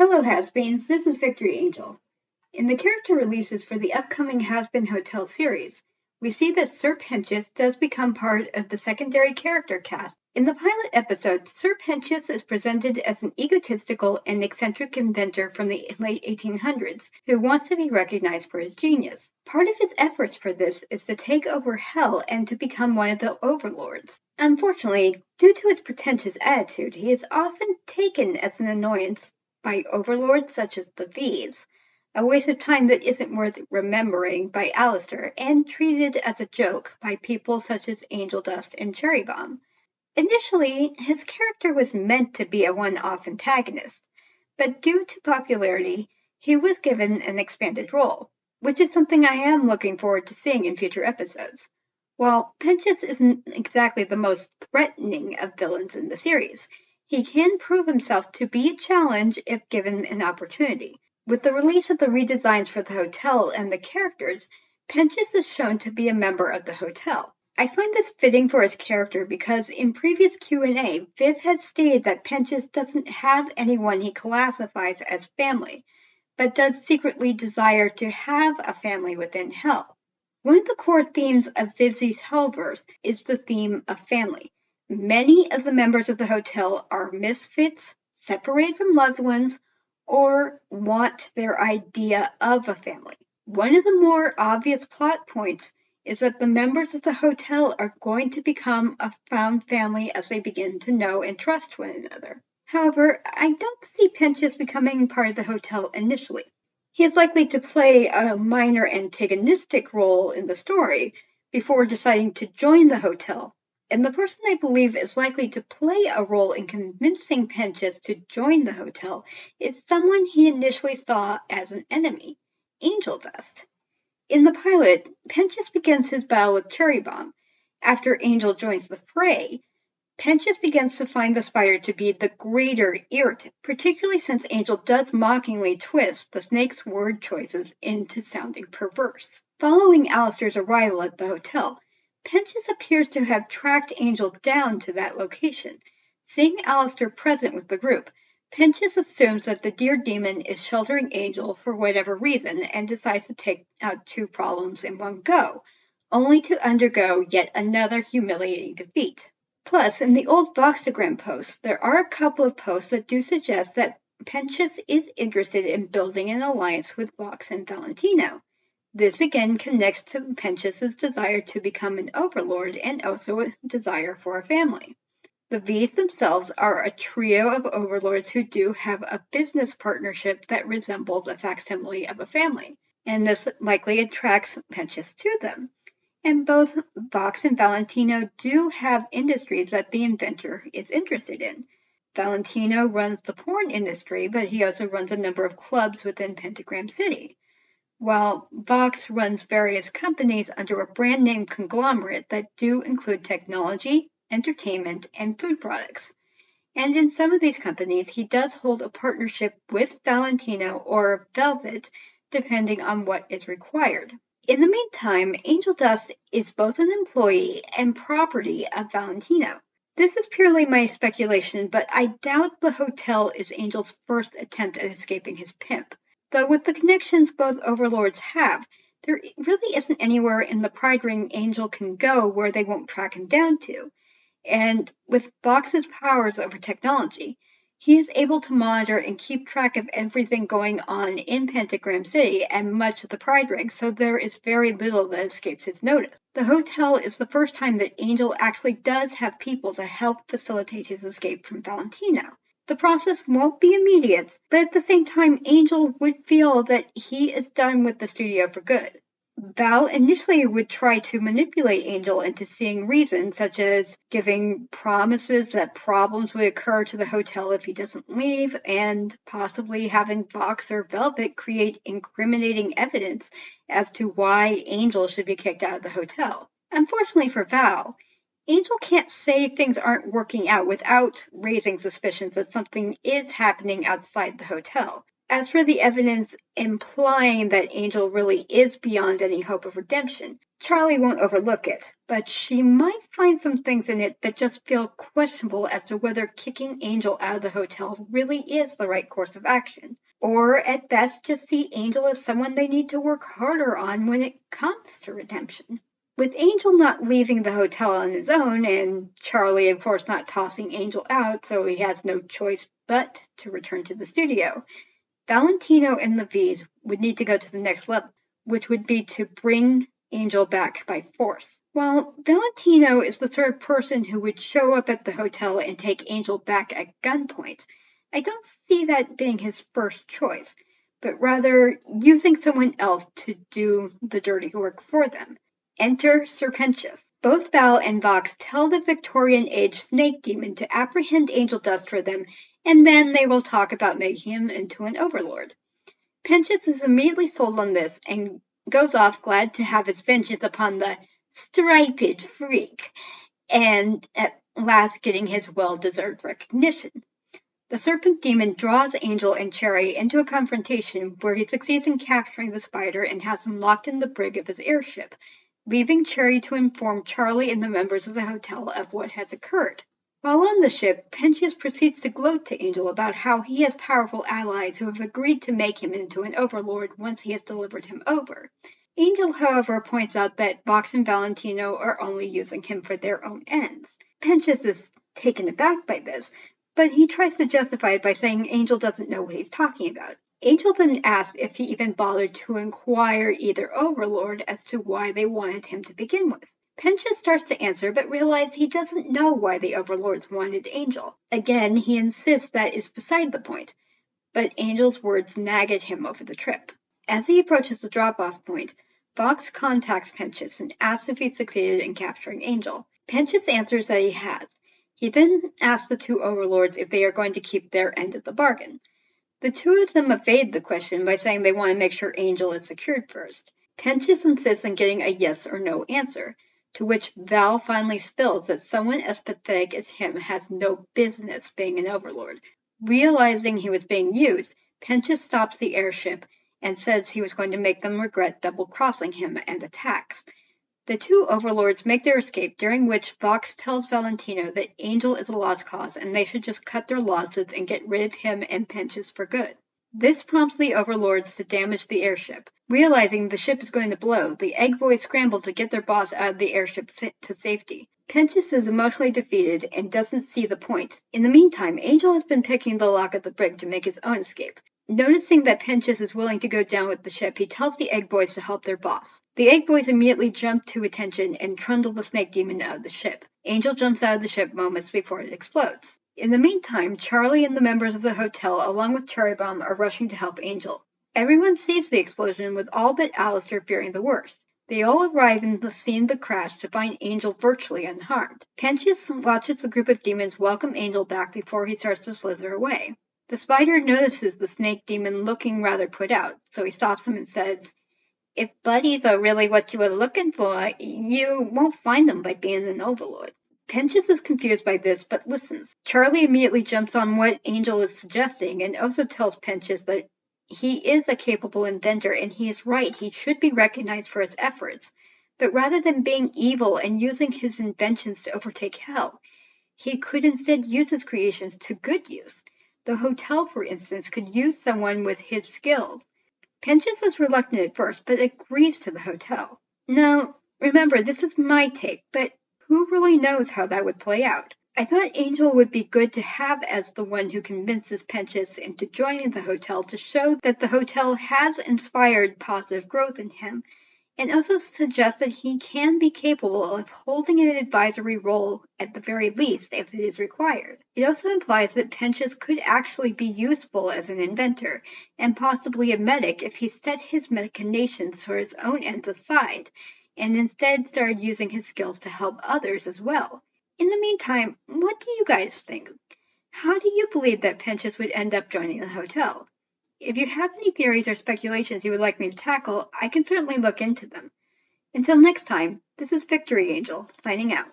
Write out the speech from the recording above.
Hello, Has-Beens. This is Victory Angel. In the character releases for the upcoming Hazbinhotel series, we see that Sir Pentious does become part of the secondary character cast. In the pilot episode, Sir Pentious is presented as an egotistical and eccentric inventor from the late 1800s who wants to be recognized for his genius. Part of his efforts for this is to take over Hell and to become one of the overlords. Unfortunately, due to his pretentious attitude, he is often taken as an annoyance by overlords such as the V's, a waste of time that isn't worth remembering by Alistair, and treated as a joke by people such as Angeldust and Cherry Bomb. Initially, his character was meant to be a one-off antagonist, but due to popularity, he was given an expanded role, which is something I am looking forward to seeing in future episodes. While Pentious isn't exactly the most threatening of villains in the series, he can prove himself to be a challenge if given an opportunity. With the release of the redesigns for the hotel and the characters, Pentious is shown to be a member of the hotel. I find this fitting for his character because in previous Q&A, Viv had stated that Pentious doesn't have anyone he classifies as family, but does secretly desire to have a family within Hell. One of the core themes of Vivzie's Hellverse is the theme of family. Many of the members of the hotel are misfits, separated from loved ones, or want their idea of a family. One of the more obvious plot points is that the members of the hotel are going to become a found family as they begin to know and trust one another. However, I don't see Pentious becoming part of the hotel initially. He is likely to play a minor antagonistic role in the story before deciding to join the hotel. And the person I believe is likely to play a role in convincing Pentious to join the hotel is someone he initially saw as an enemy, Angeldust. In the pilot, Pentious begins his battle with Cherry Bomb. After Angel joins the fray, Pentious begins to find the spider to be the greater irritant, particularly since Angel does mockingly twist the snake's word choices into sounding perverse. Following Alistair's arrival at the hotel, Pentious appears to have tracked Angel down to that location. Seeing Alistair present with the group, Pentious assumes that the deer demon is sheltering Angel for whatever reason and decides to take out two problems in one go, only to undergo yet another humiliating defeat. Plus, in the old Voxtagram posts, there are a couple of posts that do suggest that Pentious is interested in building an alliance with Vox and Valentino. This again connects to Pentious' desire to become an overlord and also a desire for a family. The V's themselves are a trio of overlords who do have a business partnership that resembles a facsimile of a family, and this likely attracts Pentious to them. And both Vox and Valentino do have industries that the inventor is interested in. Valentino runs the porn industry, but he also runs a number of clubs within Pentagram City, while Vox runs various companies under a brand name conglomerate that do include technology, entertainment, and food products. And in some of these companies, he does hold a partnership with Valentino or Velvet, depending on what is required. In the meantime, Angeldust is both an employee and property of Valentino. This is purely my speculation, but I doubt the hotel is Angel's first attempt at escaping his pimp. Though with the connections both overlords have, there really isn't anywhere in the Pride Ring Angel can go where they won't track him down to. And with Vox's powers over technology, he is able to monitor and keep track of everything going on in Pentagram City and much of the Pride Ring, so there is very little that escapes his notice. The hotel is the first time that Angel actually does have people to help facilitate his escape from Valentino. The process won't be immediate, but at the same time, Angel would feel that he is done with the studio for good. Val initially would try to manipulate Angel into seeing reasons, such as giving promises that problems would occur to the hotel if he doesn't leave, and possibly having Vox or Velvet create incriminating evidence as to why Angel should be kicked out of the hotel. Unfortunately for Val, Angel can't say things aren't working out without raising suspicions that something is happening outside the hotel. As for the evidence implying that Angel really is beyond any hope of redemption, Charlie won't overlook it, but she might find some things in it that just feel questionable as to whether kicking Angel out of the hotel really is the right course of action, or at best just see Angel as someone they need to work harder on when it comes to redemption. With Angel not leaving the hotel on his own, and Charlie, of course, not tossing Angel out, so he has no choice but to return to the studio, Valentino and the V's would need to go to the next level, which would be to bring Angel back by force. While Valentino is the sort of person who would show up at the hotel and take Angel back at gunpoint, I don't see that being his first choice, but rather using someone else to do the dirty work for them. Enter Sir Pentious. Both Val and Vox tell the Victorian-age snake demon to apprehend angel dust for them, and then they will talk about making him into an overlord. Pentious is immediately sold on this and goes off glad to have his vengeance upon the striped freak, and at last getting his well-deserved recognition. The serpent demon draws Angel and Cherry into a confrontation where he succeeds in capturing the spider and has them locked in the brig of his airship, leaving Cherry to inform Charlie and the members of the hotel of what has occurred. While on the ship, Pentious proceeds to gloat to Angel about how he has powerful allies who have agreed to make him into an overlord once he has delivered him over. Angel, however, points out that Vox and Valentino are only using him for their own ends. Pentious is taken aback by this, but he tries to justify it by saying Angel doesn't know what he's talking about. Angel then asks if he even bothered to inquire either overlord as to why they wanted him to begin with. Pentious starts to answer, but realizes he doesn't know why the overlords wanted Angel. Again, he insists that is beside the point, but Angel's words nag at him over the trip. As he approaches the drop-off point, Vox contacts Pentious and asks if he succeeded in capturing Angel. Pentious answers that he has. He then asks the two overlords if they are going to keep their end of the bargain. The two of them evade the question by saying they want to make sure Angel is secured first. Pentious insists on getting a yes or no answer, to which Val finally spills that someone as pathetic as him has no business being an overlord. Realizing he was being used, Pentious stops the airship and says he was going to make them regret double-crossing him and attacks. The two overlords make their escape, during which Vox tells Valentino that Angel is a lost cause and they should just cut their losses and get rid of him and Pentious for good. This prompts the overlords to damage the airship. Realizing the ship is going to blow, the Egg Boys scramble to get their boss out of the airship to safety. Pentious is emotionally defeated and doesn't see the point. In the meantime, Angel has been picking the lock of the brig to make his own escape. Noticing that Pentious is willing to go down with the ship, he tells the Egg Boys to help their boss. The Egg Boys immediately jump to attention and trundle the snake demon out of the ship. Angel jumps out of the ship moments before it explodes. In the meantime, Charlie and the members of the hotel, along with Cherry Bomb, are rushing to help Angel. Everyone sees the explosion, with all but Alistair fearing the worst. They all arrive in the scene of the crash to find Angel virtually unharmed. Pentious watches the group of demons welcome Angel back before he starts to slither away. The spider notices the snake demon looking rather put out, so he stops him and says, "If buddies are really what you were looking for, you won't find them by being an overlord." Pentious is confused by this, but listens. Charlie immediately jumps on what Angel is suggesting and also tells Pentious that he is a capable inventor and he is right, he should be recognized for his efforts. But rather than being evil and using his inventions to overtake hell, he could instead use his creations to good use. The hotel, for instance, could use someone with his skills. Pentious is reluctant at first, but agrees to the hotel. Now, remember, this is my take, but who really knows how that would play out? I thought Angel would be good to have as the one who convinces Pentious into joining the hotel to show that the hotel has inspired positive growth in him, and also suggest that he can be capable of holding an advisory role at the very least if it is required. It also implies that Pentious could actually be useful as an inventor, and possibly a medic if he set his machinations for his own ends aside, and instead started using his skills to help others as well. In the meantime, what do you guys think? How do you believe that Pentious would end up joining the hotel? If you have any theories or speculations you would like me to tackle, I can certainly look into them. Until next time, this is Victory Angel, signing out.